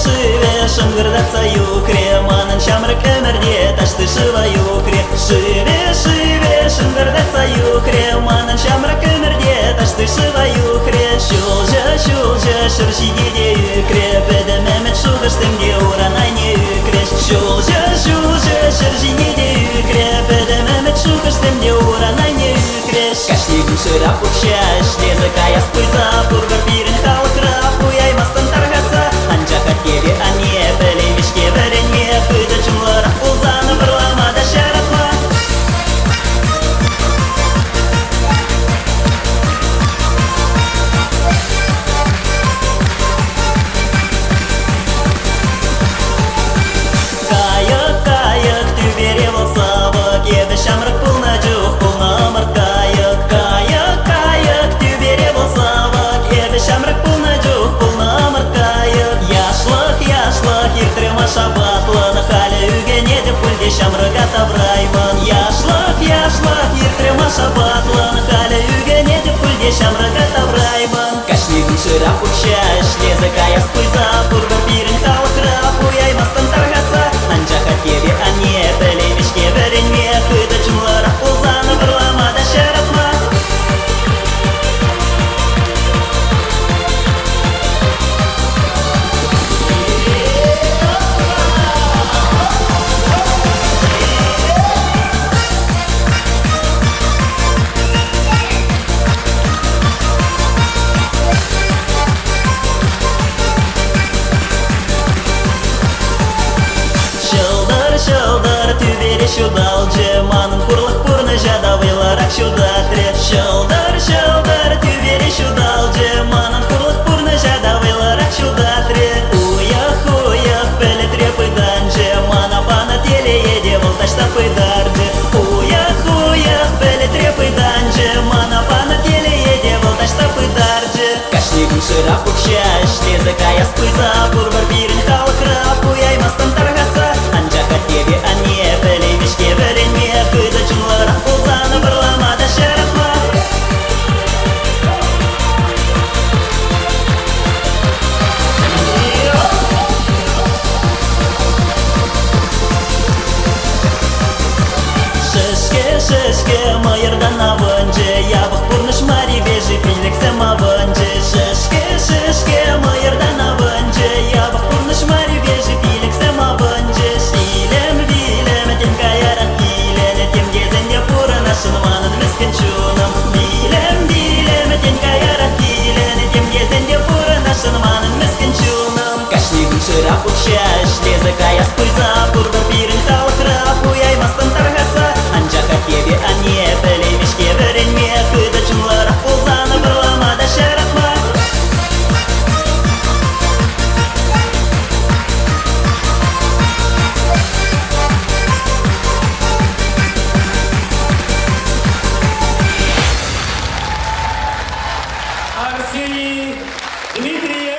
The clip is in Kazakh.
шиве шыңғырдатса юкре манын шамрык өмірде ташты шыва юкре шиве шыңғырдатса юкре манын шамрык өмірде ташты шыва юкре шулжы шыршигеде юкре педем эмет шуғыштымде уранай не юкре шулжы шыршигеде юкре педем эмет шуғыштымде уранай не юкре кашлигу шырап укшаш лезакая спыза бургар пирин халыкрап уяймастан таргаса анжака тебе ане білемешке біріне құйды жұмлырақ болзаны бірламада шаратма Кайык түбере болса бұк еді шамрық пулна жоқ пулна ымырт кайык түбере болса бұк еді шамрық пулна жоқ пулна ымырт кайык яшлық ертірема шабатлыны халі үгене деп пүлде шамрыға табраймын яшлық ертірема шабатлыны халі үгене деп пүлде шамрыға табраймын кашлигу шырап укшаш лезакая спыза бургар пирин халыкрап уяймастан таргаса анжака тебе ане білемешке бірінме құйды жұмлырақ болзаны бірламада шаратма Шылдыр түбере шудалжы манын құрлық бұрны жадавайларақ шудатре шылдыр түбере шудалжы манын құрлық бұрны жадавайларақ шудатре уях пелетре пыданжы мана пана телееде бұл ташта пыдарды уях пелетре пыданжы мана пана телееде бұл ташта пыдарды кашлигу шырап укшаш лезакая спыза бурбар пирин халыкрап уяймастан таргаса анжака тебе ане білемешке бірінме құйды жұмлырақ болзаны бірламада шаратма шишке мыйырдан авынжы ябық бұрныш мари бежі пиліксем авынжы шишке мыйырдан авынжы ябық бұрныш мари бежі пиліксем авынжы билем тем каярақ билені тем кезінде пұрынашын манын міскін чуным билем тем каярақ билені тем кезінде пұрынашын манын міскін чуным кашлигу шырап укшаш лезакая спыза бургар пирин халыкрап уяймастан таргаса анжака тебе ане білемешке бірінме құйды жұмлырақ болзаны бірламада шаратма Арсений Дмитриев.